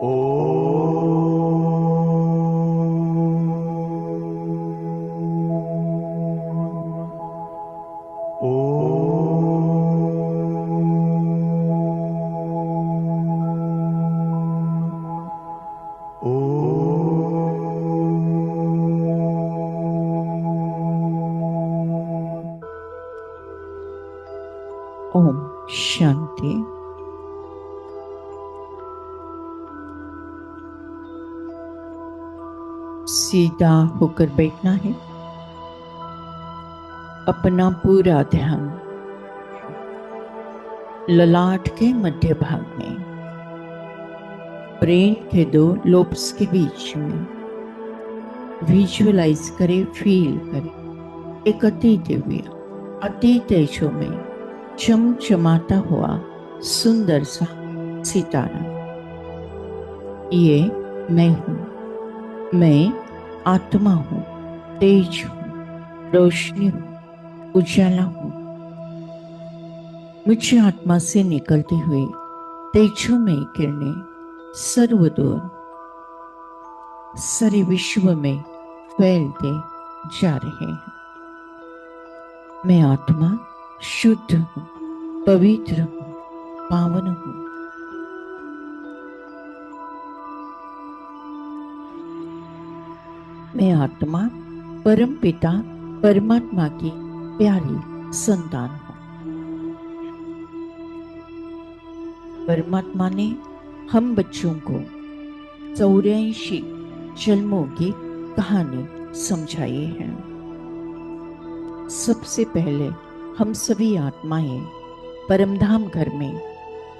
ओम शांति। सीधा होकर बैठना है। अपना पूरा ध्यान ललाट के मध्य भाग में, ब्रेन के दो लोब्स के बीच में विजुअलाइज करें, फील करें एक अति दिव्य, अति तेजो में चमचमाता हुआ सुंदर सा सितारा। ये मैं हूं, मैं आत्मा हूं, तेज हूं, रोशनी हूं, उजाला हूं। मुझे आत्मा से निकलती हुई तेजोमयी किरणें सर्वदूर सारे विश्व में फैलते जा रहे हैं। मैं आत्मा शुद्ध हूं, पवित्र हूं, पावन हूं। मैं आत्मा परम पिता परमात्मा की प्यारी संतान हूं। परमात्मा ने हम बच्चों को 84 जन्मों की कहानी समझाई है। सबसे पहले हम सभी आत्माएं परमधाम घर में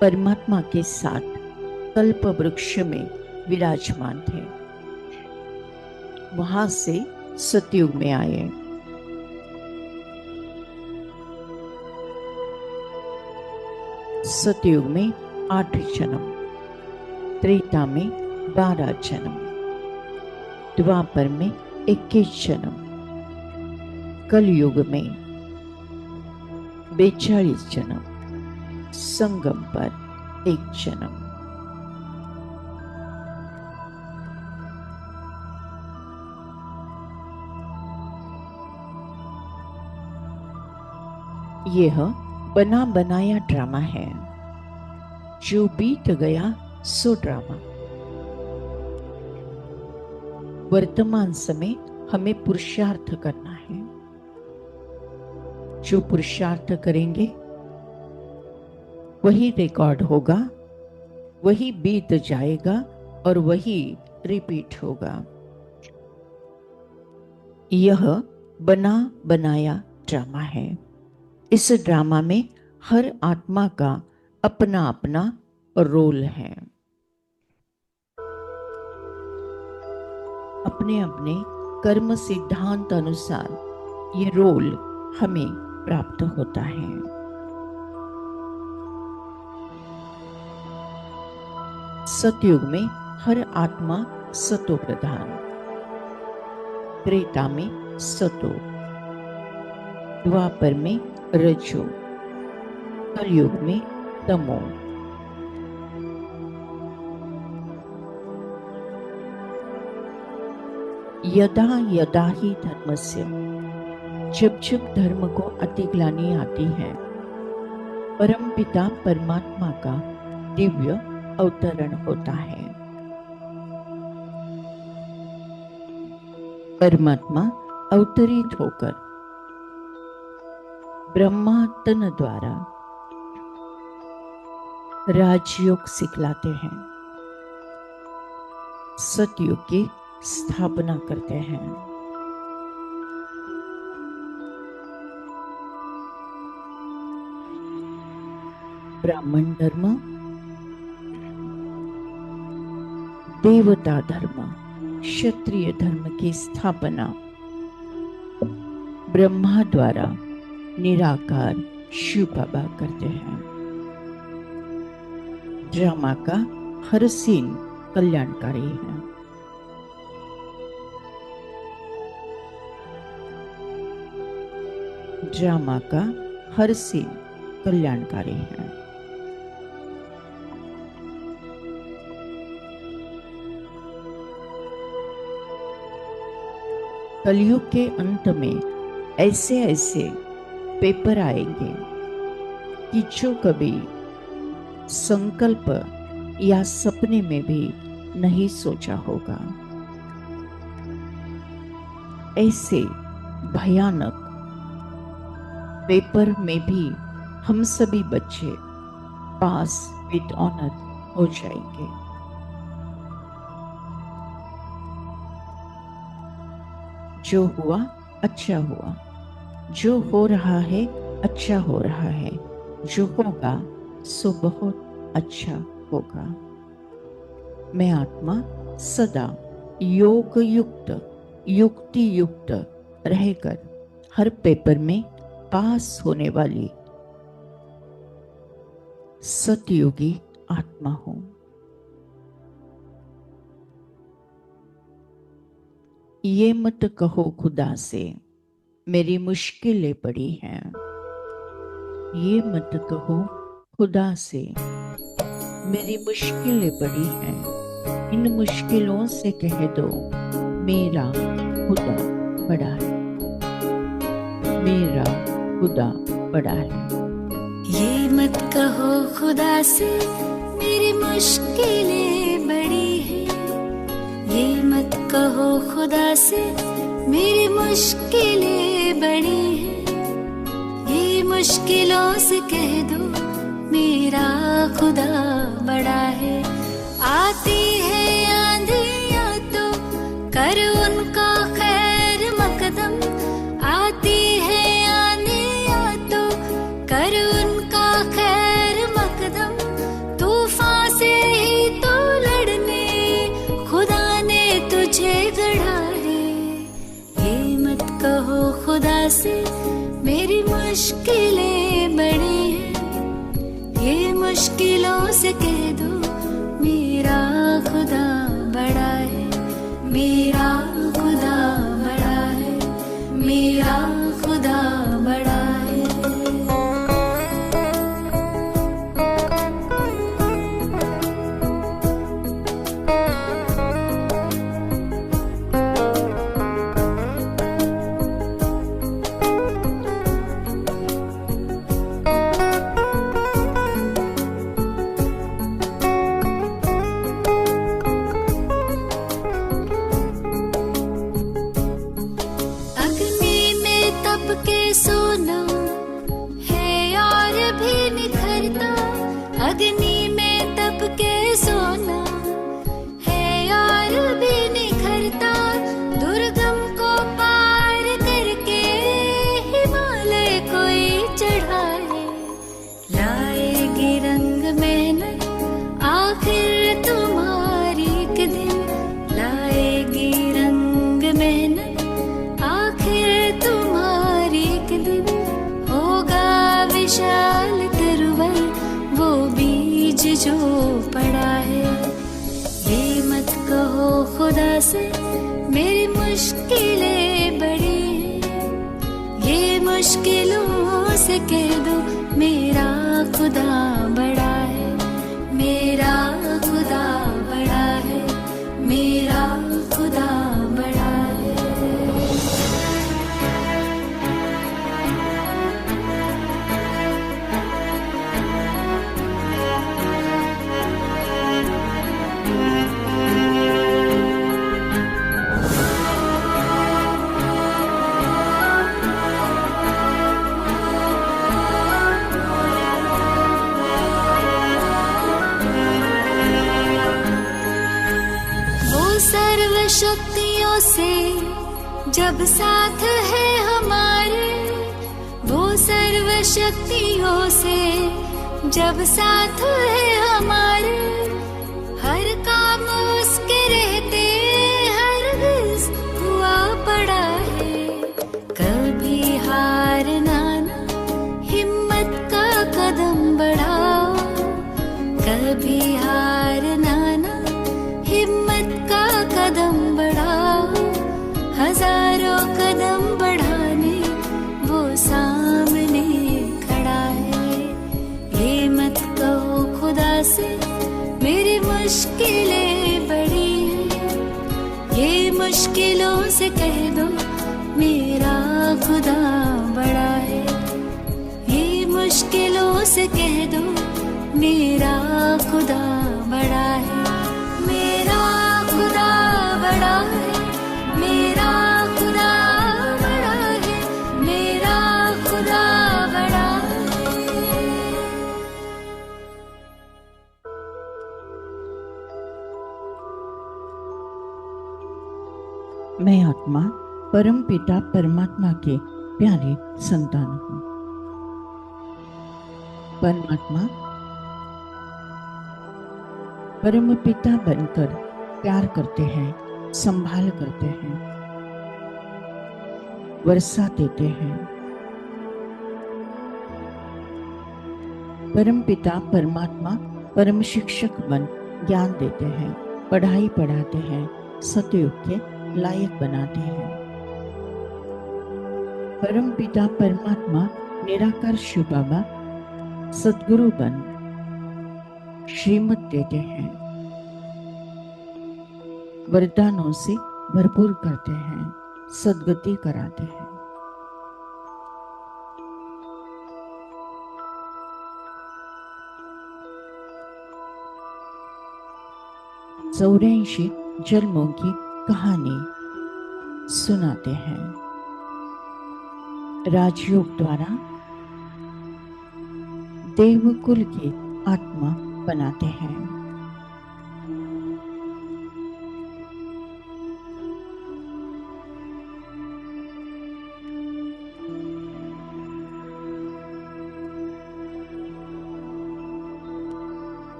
परमात्मा के साथ कल्प वृक्ष में विराजमान थे। वहां से सतयुग में आए। सतयुग में 8 जन्म, त्रेता में 12 जन्म, द्वापर में 21 जन्म, कलयुग में 42 जन्म, संगम पर 1 जन्म। यह बना बनाया ड्रामा है। जो बीत गया सो ड्रामा। वर्तमान समय हमें पुरुषार्थ करना है। जो पुरुषार्थ करेंगे वही रिकॉर्ड होगा, वही बीत जाएगा और वही रिपीट होगा। यह बना बनाया ड्रामा है। इस ड्रामा में हर आत्मा का अपना अपना रोल है। अपने अपने कर्म सिद्धांत अनुसार ये रोल हमें प्राप्त होता है। सतयुग में हर आत्मा सतो प्रधान, त्रेता में सतो, द्वापर में रजो, कलयुग में तमो। यदा यदा ही धर्मस्य, जब जब धर्म को अतिग्लानि आती है, परमपिता परमात्मा का दिव्य अवतरण होता है। परमात्मा अवतरित होकर ब्रह्मा तन द्वारा राजयोग सिखलाते हैं, सतयुग की स्थापना करते हैं। ब्राह्मण धर्म, देवता धर्म, क्षत्रिय धर्म की स्थापना ब्रह्मा द्वारा निराकार शिव बाबा करते हैं। ड्रामा का हर सीन कल्याणकारी है। ड्रामा का हर सीन कल्याणकारी है। कलयुग के अंत में ऐसे ऐसे पेपर आएंगे कि जो कभी संकल्प या सपने में भी नहीं सोचा होगा। ऐसे भयानक पेपर में भी हम सभी बच्चे पास विद ऑनर हो जाएंगे। जो हुआ अच्छा हुआ, जो हो रहा है अच्छा हो रहा है, जो होगा सो बहुत अच्छा होगा। मैं आत्मा सदा योग युक्त युक्ति युक्त रहकर हर पेपर में पास होने वाली सतयुगी आत्मा हूं। ये मत कहो खुदा से मेरी मुश्किलें बड़ी हैं। ये मत कहो खुदा से मेरी मुश्किलें बड़ी हैं। इन मुश्किलों से कह दो मेरा खुदा बड़ा है। मेरा खुदा बड़ा है। ये मत कहो खुदा से मेरी मुश्किलें बड़ी हैं। ये मत कहो खुदा से मेरी मुश्किलें बड़ी हैं। ये मुश्किलों से कह दो मेरा खुदा बड़ा है। आती है आंधियां तो कर उनका खैर मकदम। आती है आंधियां तो कर उनका खैर मकदम। तूफान से ही तो लड़ने खुदा ने तुझे गढ़ा है। ये मत कहो खुदा से मेरी मुश्किलें बड़ी हैं। ये मुश्किलों से कह दो मेरा खुदा बड़ा है। मेरा खुदा बड़ा है। मेरा खुदा बड़ा है। सोना है और भी निखरता। अग्नि में तप के सोना है और भी निखरता। दुर्गम को पार करके हिमालय कोई चढ़ाए। लाएगी रंग मेहनत आखिर तुम्हारी एक दिन। लाएगी रंग मेहनत आखिर तुम्हारी एक दिन। होगा विशाल तरुवर वो बीज जो पड़ा है। ये मत कहो खुदा से मेरी मुश्किलें बड़ी हैं। ये मुश्किलों से कह दो मेरा खुदा बड़ा है। मेरा खुदा बड़ा है। मेरा खुदा बड़ा है। शक्तियों से जब साथ है हमारे। वो सर्व शक्तियों से जब साथ है हमारे। हर काम उसके रहते हरगिज़ हुआ पड़ा है। कभी हारना ना हिम्मत का कदम बढ़ाओ। कभी हारना ना हिम्मत का कदम बढ़ाओ। हजारों कदम बढ़ाने वो सामने खड़ा है। ये मत कहो खुदा से मेरी मुश्किलें बड़ी हैं। ये मुश्किलों से कह दो मेरा खुदा बड़ा है। ये मुश्किलों से कह दो मेरा खुदा बड़ा है, मेरा खुदा बड़ा है, मेरा खुदा बड़ा है, मेरा खुदा बड़ा है। मैं आत्मा परम पिता परमात्मा के प्यारे संतान हूँ। परमात्मा परम पिता बनकर प्यार करते हैं, संभाल करते हैं, वर्षा देते हैं। परम पिता परमात्मा परम शिक्षक बन ज्ञान देते हैं, पढ़ाई पढ़ाते हैं, सतयुग के लायक बनाते हैं। परम पिता परमात्मा निराकार शिव बाबा सद्गुरु बन श्रीमत देते हैं, वरदानों से भरपूर करते हैं, सद्गति कराते हैं। चौरासी जन्मों की कहानी सुनाते हैं, राजयोग द्वारा देवकुल की आत्मा बनाते हैं।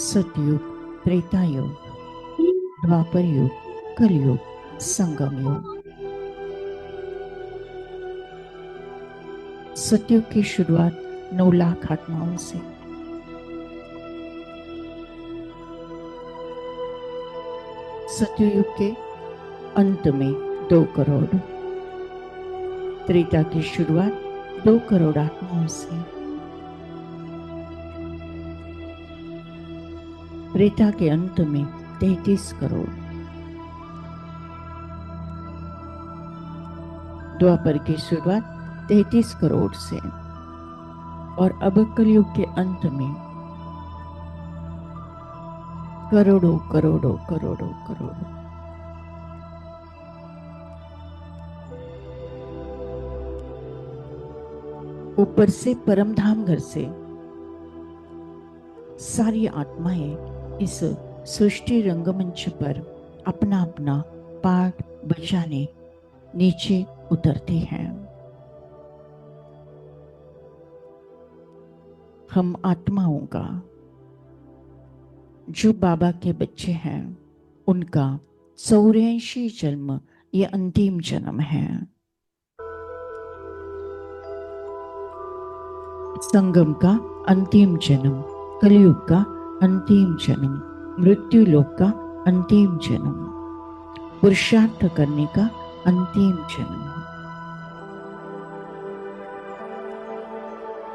सतयुग, त्रेता युग, द्वापर युग, कलयुग, संगम युग। सतयुग की शुरुआत 9 लाख आत्माओं से। सतयुग के अंत में 2 करोड़। त्रेता की शुरुआत 2 करोड़ आत्माओं से। त्रेता के अंत में 33 करोड़। द्वापर की शुरुआत 33 करोड़ से और अब कलयुग के अंत में करोड़ों करोड़ों करोड़ों करोड़ों। ऊपर से परमधाम घर से सारी आत्माएं इस सृष्टि रंगमंच पर अपना अपना पाठ बजाने नीचे उतरती हैं। हम आत्माओं का, जो बाबा के बच्चे हैं, उनका 84 जन्म ये अंतिम जन्म है। संगम का अंतिम जन्म, कलयुग का अंतिम जन्म, मृत्यु लोक का अंतिम जन्म, पुरुषार्थ करने का अंतिम जन्म।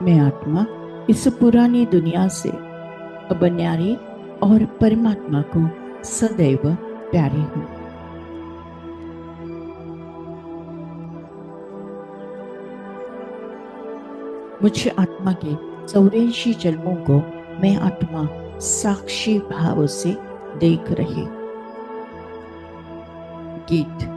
मैं आत्मा इस पुरानी दुनिया से अब न्यारी और परमात्मा को सदैव प्यारी हूं। मुझ आत्मा के 84 जन्मों को मैं आत्मा साक्षी भाव से देख रही। गीत।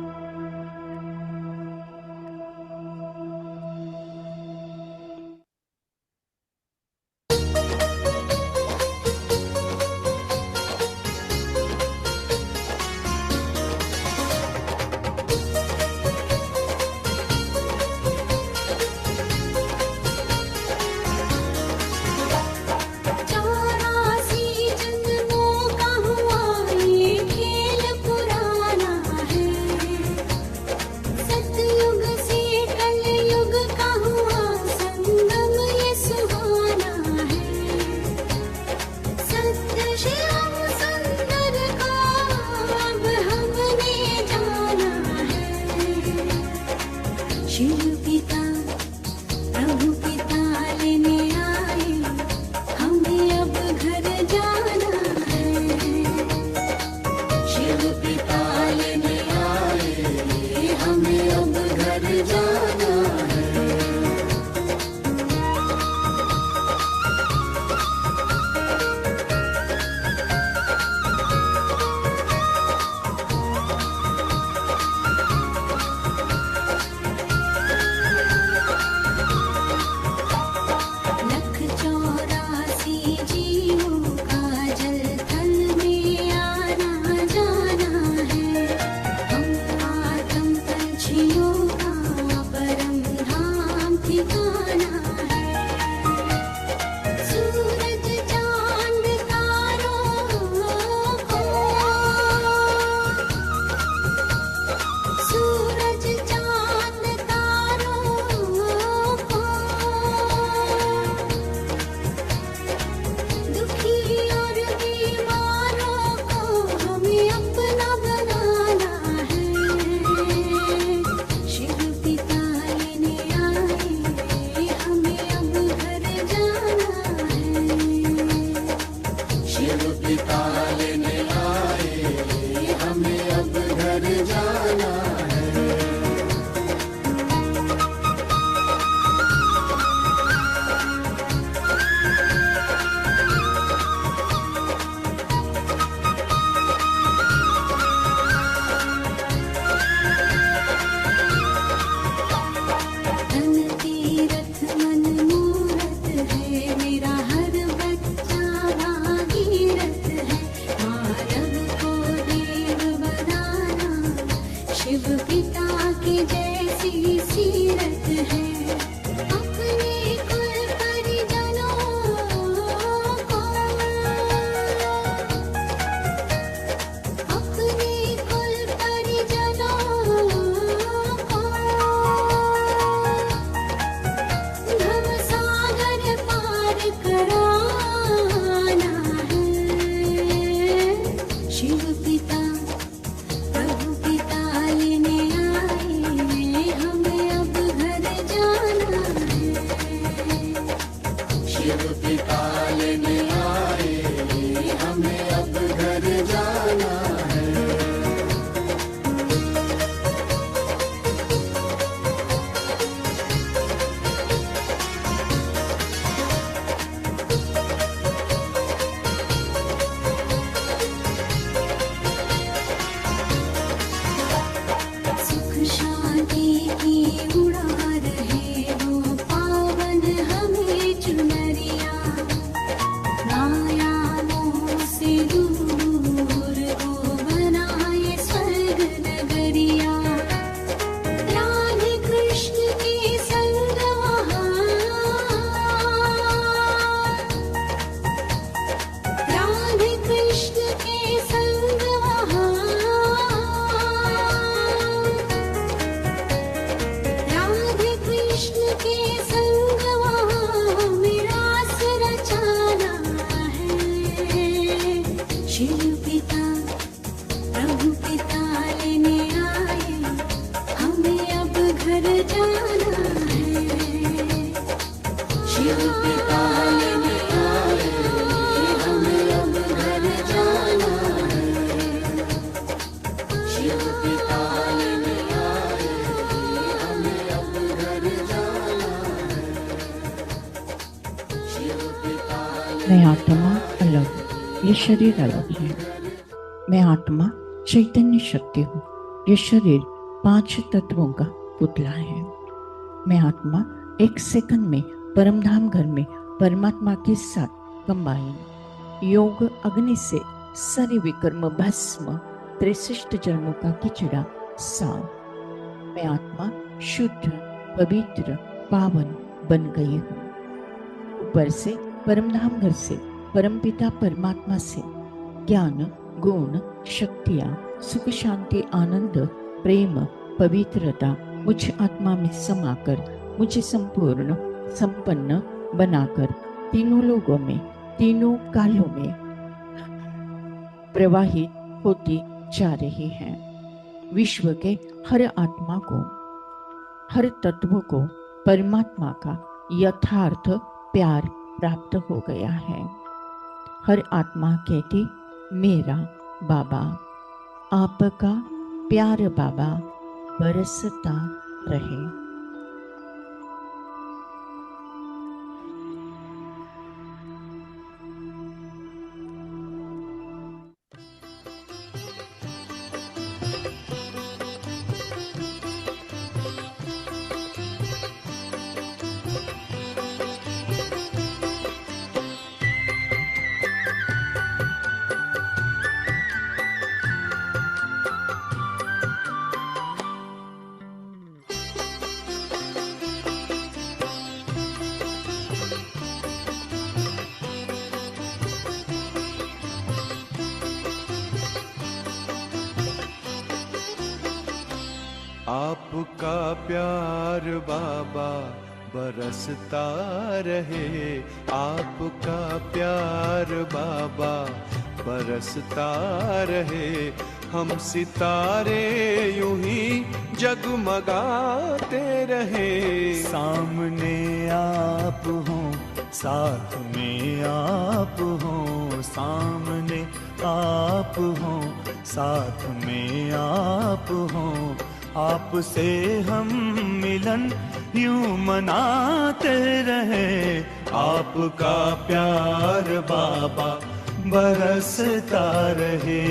शिव पिता लेने आए, हमें अब घर जाना है। सुख शांति की उड़ा रहे वो पावन हमें चुनरिया, माया मोह से दूर वो बनाए स्वर्ग नगरिया। राधे कृष्ण के संग वहाँ, राधे कृष्ण के संग वहाँ, राधे कृष्ण के संग वहाँ मेरा सिर रचाना है। शिव पिता प्रभु पिता लेने आए, हमें अब घर जाना है। शिव पिता लेने आए, हमें अब घर जाना है। शिव पिता लेने आए, हमें अब घर जाना है। शिव पिता मैं आत्मा अलग, ये शरीर अलग है। मैं आत्मा चैतन्य शक्ति हूँ, ये शरीर 5 तत्वों का पुतला है। मैं आत्मा एक सेकंड में परमधाम घर में परमात्मा के साथ कंबाइन योग अग्नि से सारे विकर्म भस्म 63 जन्मों का किचड़ा साफ। मैं आत्मा शुद्ध पवित्र पावन बन गई हूँ। ऊपर से परमधाम घर से परमपिता परमात्मा से ज्ञान गुण शक्तियाँ सुख शांति आनंद प्रेम पवित्रता मुझ आत्मा में समाकर मुझे संपूर्ण संपन्न बनाकर तीनों लोगों में तीनों कालों में प्रवाहित होती जा रही है। विश्व के हर आत्मा को हर तत्व को परमात्मा का यथार्थ प्यार प्राप्त हो गया है। हर आत्मा कहती मेरा बाबा, आपका प्यार बाबा बरसता रहे। आपका प्यार बाबा बरसता रहे, आपका प्यार बाबा बरसता रहे। हम सितारे यूं ही जगमगाते रहे। सामने आप हो साथ में आप हो, सामने आप हो साथ में आप हो। आपसे हम मिलन यूं मनाते रहे। आपका प्यार बाबा बरसता रहे।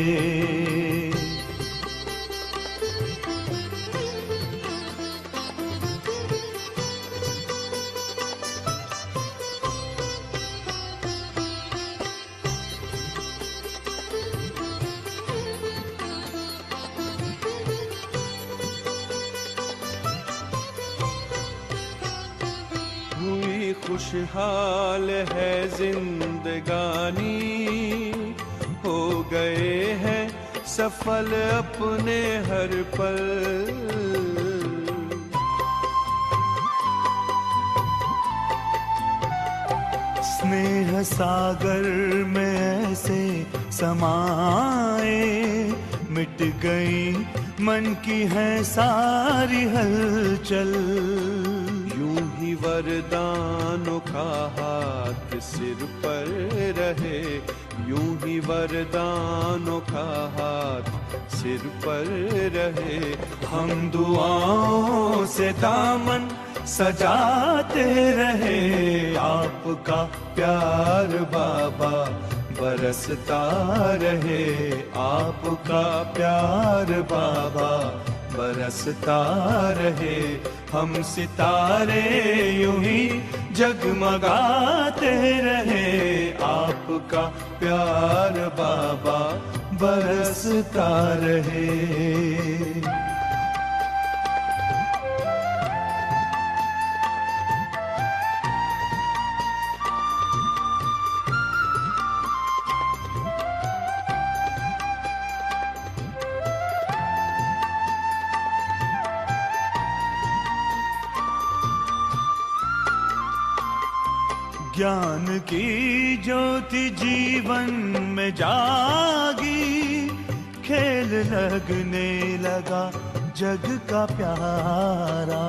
खुशहाल है जिंदगानी, हो गए हैं सफल अपने हर पल। स्नेह सागर में ऐसे समाए, मिट गई मन की है सारी हलचल। यूं ही ही वरदानों का हाथ सिर पर रहे, यूं ही वरदानों का हाथ सिर पर रहे। हम दुआओं से दामन सजाते रहे, आपका प्यार बाबा बरसता रहे, आपका प्यार बाबा बरसता रहे। हम सितारे यूं ही जगमगाते रहे, आपका प्यार बाबा बरसता रहे। ज्ञान की ज्योति जीवन में जागी, खेल लगने लगा जग का प्यारा।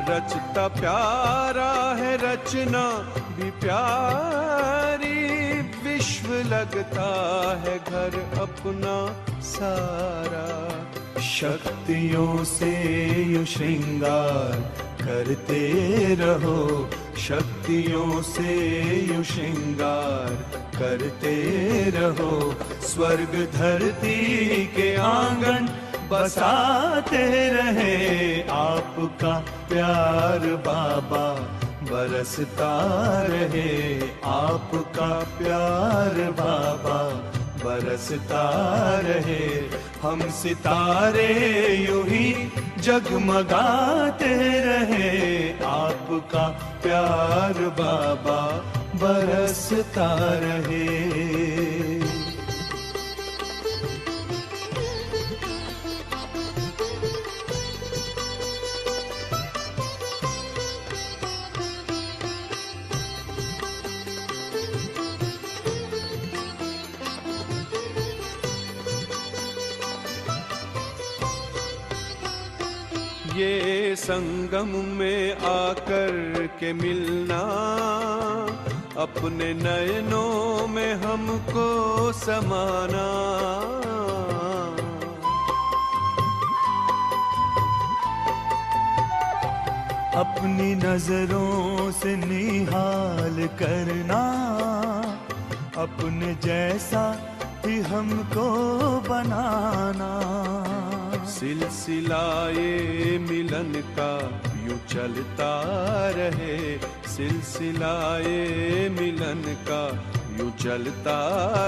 रचता प्यारा है रचना भी प्यारी, विश्व लगता है घर अपना सारा। शक्तियों से यू श्रृंगार करते रहो, शक्तियों से यू श्रृंगार करते रहो। स्वर्ग धरती के आंगन बसाते रहे, आपका प्यार बाबा बरसता रहे, आपका प्यार बाबा बरसता रहे। हम सितारे यूं ही जगमगाते रहे, आपका प्यार बाबा बरसता रहे। ये संगम में आकर के मिलना, अपने नयनों में हमको समाना। अपनी नजरों से निहाल करना, अपने जैसा ही हमको बनाना। सिलसिलाए मिलन का यूं चलता रहे, सिलसिलाए मिलन का यूं चलता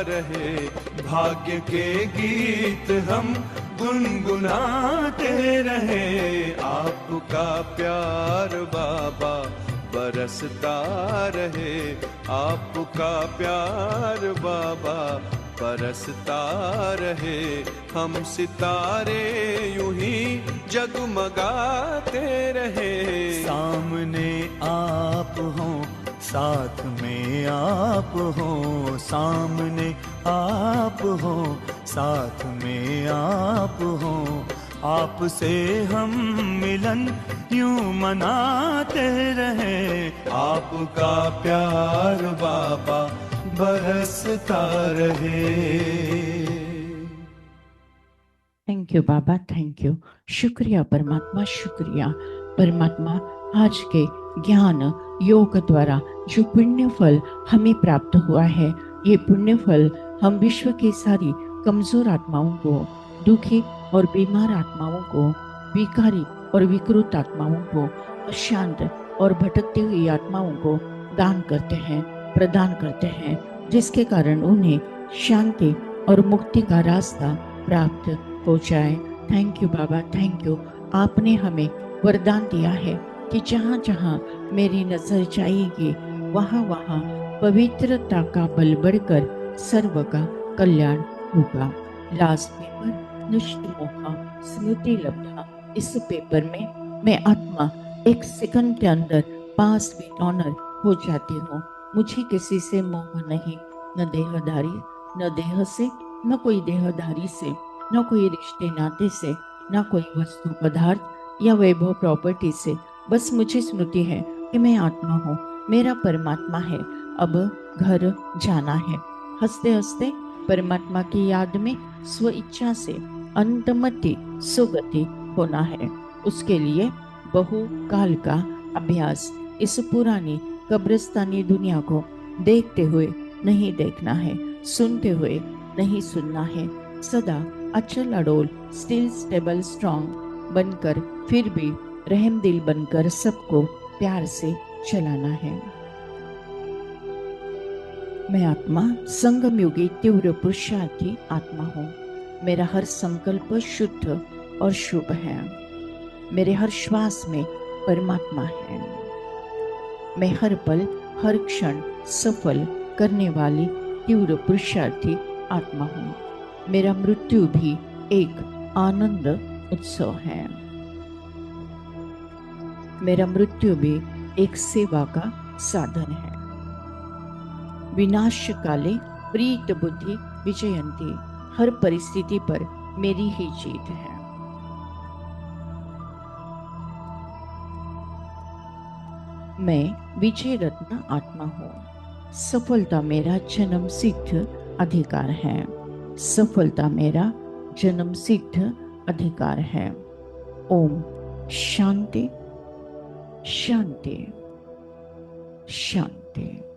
रहे। भाग्य के गीत हम गुनगुनाते रहे, आपका प्यार बाबा बरसता रहे, आपका प्यार बाबा बरसता रहे। हम सितारे यूं ही जगमगाते रहे। सामने आप हो, साथ में आप हो, सामने आप हो, साथ में आप हो। आपसे हम मिलन यूं मनाते रहे, आपका प्यार बाबा बरसता रहे। Thank you Baba, thank you. शुक्रिया परमात्मा, शुक्रिया परमात्मा। आज के ज्ञान योग द्वारा जो पुण्य फल हमें प्राप्त हुआ है, ये पुण्य फल हम विश्व की सारी कमजोर आत्माओं को, दुखी और बीमार आत्माओं को, विकारी और विकृत आत्माओं को, अशांत और भटकती हुई आत्माओं को दान करते हैं, प्रदान करते हैं, जिसके कारण उन्हें शांति और मुक्ति का रास्ता प्राप्त हो जाए। Thank you Baba, thank you. आपने हमें वरदान दिया है कि जहाँ जहाँ मेरी नजर जाएगी, वहाँ वहाँ पवित्रता का बल बढ़कर सर्व का कल्याण होगा। लास्ट पेपर निष्ठमोहा स्मृति लब्धा। इस पेपर में मैं आत्मा एक सेकंड के अंदर पास विद ऑनर हो जाती हूँ। मुझे किसी से मोह नहीं, न देहधारी, न देह से, न कोई देहधारी से। न कोई रिश्ते नाते से, न कोई वस्तु पदार्थ या वैभव प्रॉपर्टी से। बस मुझे स्मृति है कि मैं आत्मा हूँ, मेरा परमात्मा है, अब घर जाना है। हंसते हंसते परमात्मा की याद में स्व इच्छा से अंतमति सुगति होना है। उसके लिए बहु काल का अभ्यास इस पुरानी कब्रिस्तानी दुनिया को देखते हुए नहीं देखना है, सुनते हुए नहीं सुनना है। सदा अचल अडोल, स्टिल स्टेबल स्ट्रॉन्ग बनकर, फिर भी रहम दिल बनकर सबको प्यार से चलाना है। मैं आत्मा संगम युगी तीव्र पुरुषार्थी आत्मा हूँ। मेरा हर संकल्प शुद्ध और शुभ है। मेरे हर श्वास में परमात्मा है। मैं हर पल हर क्षण सफल करने वाली तीव्र पुरुषार्थी आत्मा हूँ। मेरा मृत्यु भी एक आनंद उत्सव है। मेरा मृत्यु भी एक सेवा का साधन है। विनाश काले प्रीत बुद्धि विजयंती, हर परिस्थिति पर मेरी ही जीत है। मैं विजय रत्न आत्मा हूँ। सफलता मेरा जन्म सिद्ध अधिकार है। सफलता मेरा जन्म सिद्ध अधिकार है। ओम शांति शांति शांति।